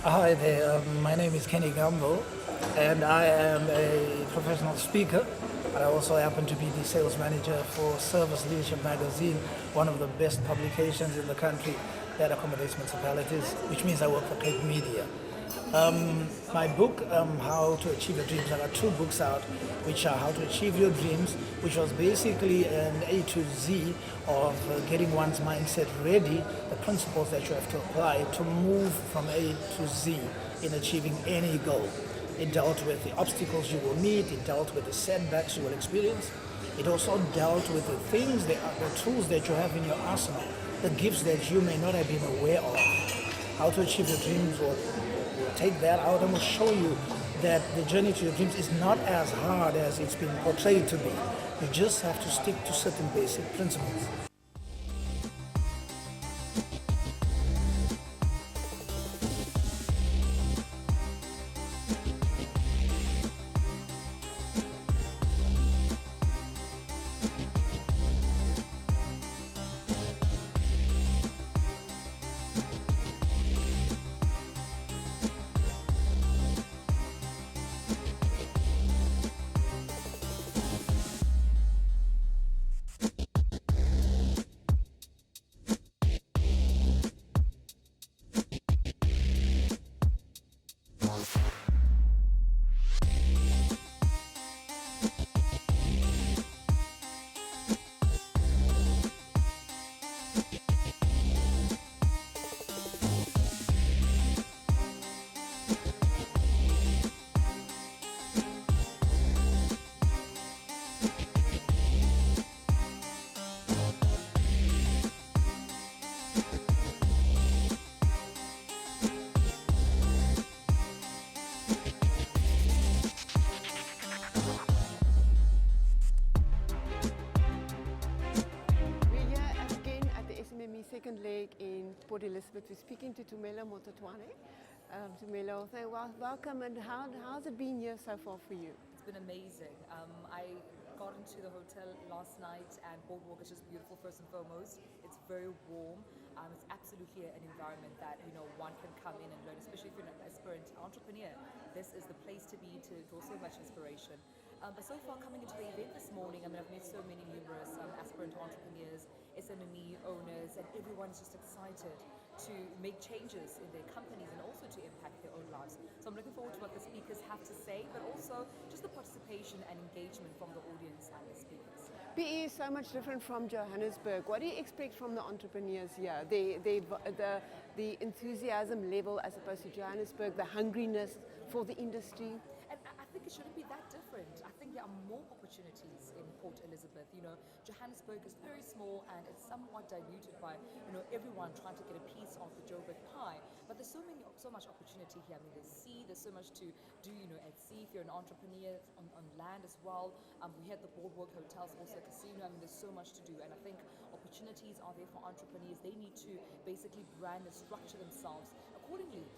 Hi there, my name is Kenny Gamble, and I am a professional speaker. I also happen to be the sales manager for Service Leadership Magazine, one of the best publications in the country that accommodates municipalities, which means I work for Cape Media. My book, How to Achieve Your Dreams, I got two books out, which are How to Achieve Your Dreams, which was basically an A to Z of getting one's mindset ready, the principles that you have to apply to move from A to Z in achieving any goal. It dealt with the obstacles you will meet, it dealt with the setbacks you will experience, it also dealt with the things, the tools that you have in your arsenal, the gifts that you may not have been aware of. How to Achieve Your Dreams will take that out and will show you that the journey to your dreams is not as hard as it's been portrayed to be. You just have to stick to certain basic principles. We're here again at the Smme second leg in Port Elizabeth. We're speaking to Tumelo Mototwane. Tumelo, welcome, and how's it been here so far for you? It's been amazing. I got into the hotel last night, and Boardwalk is just beautiful first and foremost. It's very warm. It's absolutely an environment that one can come in and learn, especially if you're an aspirant entrepreneur. This is the place to be to draw so much inspiration. But so far, coming into the event this morning, I've met so many numerous aspirant entrepreneurs, SME owners, and everyone's just excited to make changes in their companies and also to impact their own lives. So I'm looking forward to what the speakers have to say, but also just the participation and engagement from the audience and the speakers. PE is so much different from Johannesburg. What do you expect from the entrepreneurs here? The enthusiasm level as opposed to Johannesburg, the hungriness for the industry? And I think it shouldn't be that different. I think there are more opportunities in Port Elizabeth. Johannesburg is very small and it's somewhat diluted by, everyone trying to get a piece of the Joburg pie. But there's so much opportunity here. There's sea, there's so much to do, at sea if you're an entrepreneur, on land as well. We had the Boardwalk Hotels, also a casino. There's so much to do. And I think opportunities are there for entrepreneurs. They need to basically brand and structure themselves accordingly.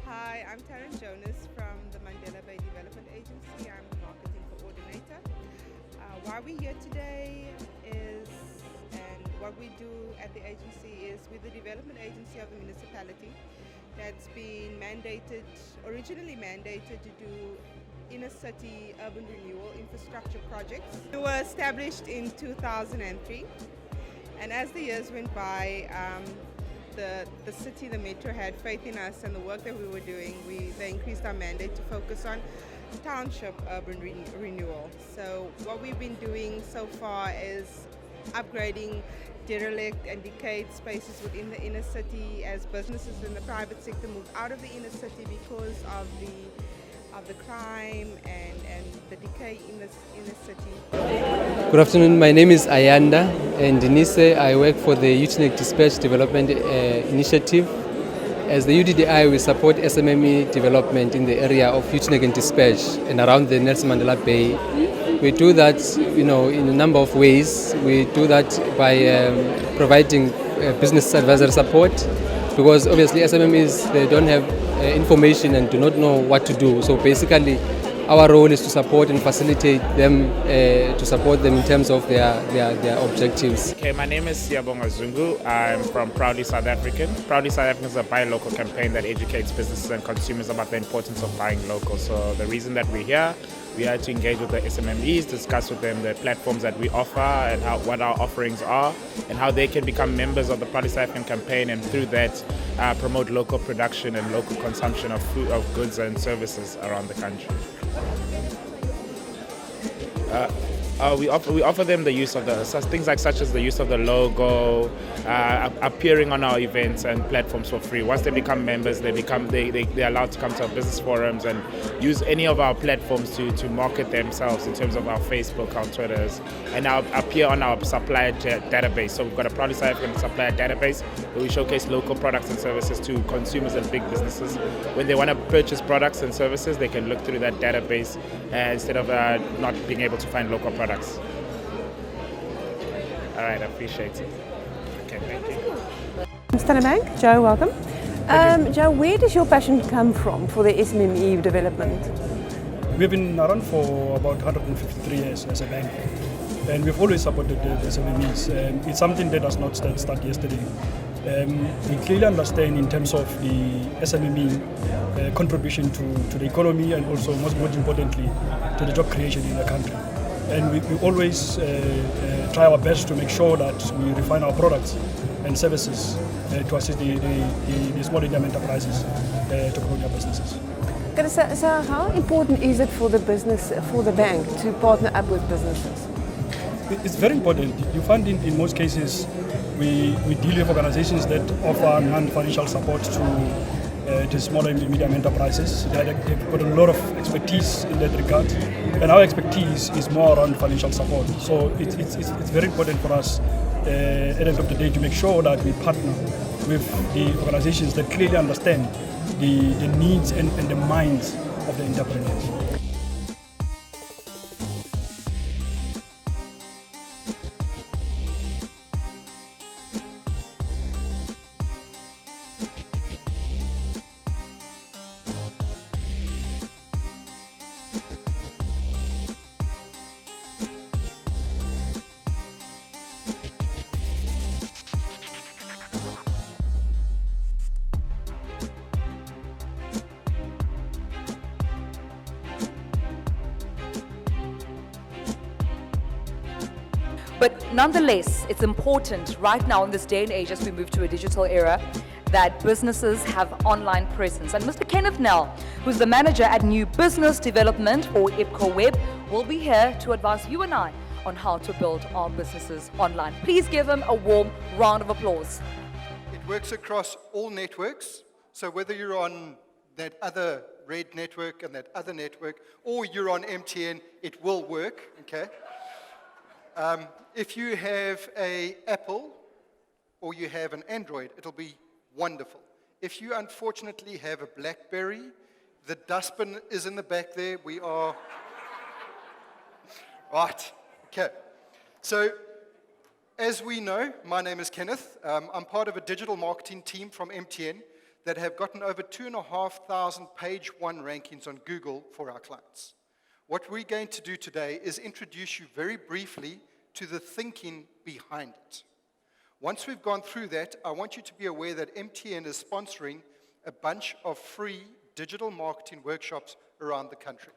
Hi, I'm Taryn Jonas from the Mandela Bay Development Agency. I'm the marketing coordinator. Why we're here today is, and what we do at the agency is, we're the development agency of the municipality that's been originally mandated to do inner city urban renewal infrastructure projects. We were established in 2003, and as the years went by, the city, the metro, had faith in us and the work that we were doing, they increased our mandate to focus on township urban renewal. So what we've been doing so far is upgrading derelict and decayed spaces within the inner city as businesses in the private sector move out of the inner city because of the crime and the decay in the inner city. Good afternoon, my name is Ayanda and Denise. I work for the Youth Dispatch Development Initiative. As the UDDI, we support SMME development in the area of Youth and Dispatch and around the Nelson Mandela Bay. We do that, in a number of ways. We do that by providing business advisory support, because obviously SMMEs, they don't have information and do not know what to do. So basically, our role is to support and facilitate them, in terms of their objectives. Okay, my name is Siyabonga Zungu. I'm from Proudly South African. Proudly South African is a buy local campaign that educates businesses and consumers about the importance of buying local. So the reason that we're here, we are to engage with the SMMEs, discuss with them the platforms that we offer and what our offerings are, and how they can become members of the Proudly South African campaign, and through that promote local production and local consumption of food, of goods and services around the country. We offer them the use of things such as the use of the logo, appearing on our events and platforms for free. Once they become members, they're allowed to come to our business forums and use any of our platforms to market themselves in terms of our Facebook, our Twitters, and appear on our supplier database. So we've got a Proudly South African supplier database where we showcase local products and services to consumers and big businesses. When they want to purchase products and services, they can look through that database instead of not being able to find local products. All right, I appreciate it. Okay, thank you. Standard Bank, Joe, welcome. Joe, where does your passion come from for the SMME development? We've been around for about 153 years as a bank, and we've always supported the SMMEs. It's something that does not start yesterday. We clearly understand in terms of the SMME contribution to the economy, and also most importantly to the job creation in the country. And we always try our best to make sure that we refine our products and services to assist the small and medium enterprises to grow their businesses. So how important is it for the bank to partner up with businesses? It's very important. You find in most cases we deal with organizations that offer non-financial support to small and medium enterprises. They've got a lot of expertise in that regard, and our expertise is more around financial support. So it's very important for us at the end of the day to make sure that we partner with the organizations that clearly understand the needs and the minds of the entrepreneurs. But nonetheless, it's important right now in this day and age, as we move to a digital era, that businesses have online presence. And Mr. Kenneth Nell, who's the manager at New Business Development, or IPCO Web, will be here to advise you and I on how to build our businesses online. Please give him a warm round of applause. It works across all networks, so whether you're on that other red network and that other network, or you're on MTN, it will work, okay? If you have an Apple or you have an Android, it'll be wonderful. If you unfortunately have a BlackBerry, the dustbin is in the back there. We are... Right, okay. So, as we know, my name is Kenneth. I'm part of a digital marketing team from MTN that have gotten over 2,500 page one rankings on Google for our clients. What we're going to do today is introduce you very briefly to the thinking behind it. Once we've gone through that, I want you to be aware that MTN is sponsoring a bunch of free digital marketing workshops around the country,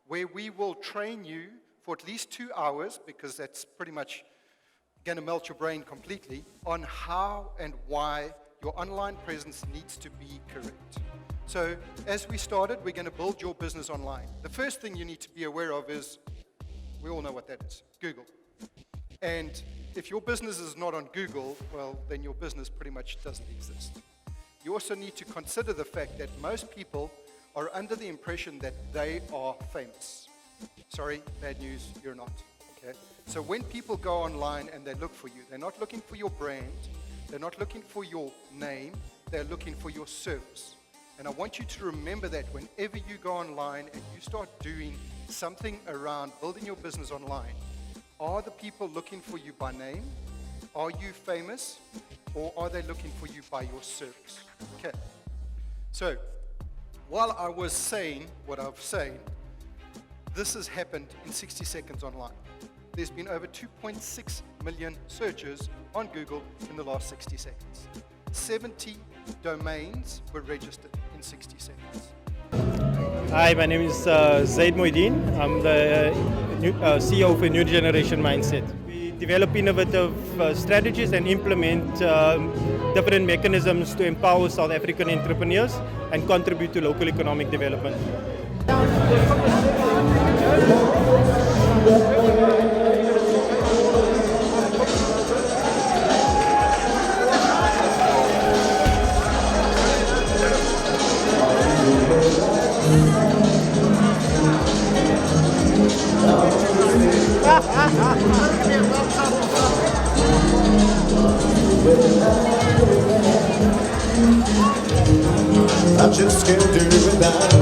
where we will train you for at least 2 hours, because that's pretty much going to melt your brain completely, on how and why your online presence needs to be correct. So as we started, we're going to build your business online. The first thing you need to be aware of is, we all know what that is, Google. And if your business is not on Google, well, then your business pretty much doesn't exist. You also need to consider the fact that most people are under the impression that they are famous. Sorry, bad news, you're not. Okay? So when people go online and they look for you, they're not looking for your brand, they're not looking for your name, they're looking for your service. And I want you to remember that whenever you go online and you start doing something around building your business online, are the people looking for you by name? Are you famous? Or are they looking for you by your service? Okay. So, while I was saying what I've said, this has happened in 60 seconds online. There's been over 2.6 million searches on Google in the last 60 seconds. 70 domains were registered in 60 seconds. Hi, my name is Zaid Moideen. I'm the CEO of a New Generation Mindset. We develop innovative strategies and implement different mechanisms to empower South African entrepreneurs and contribute to local economic development. I just can't do it without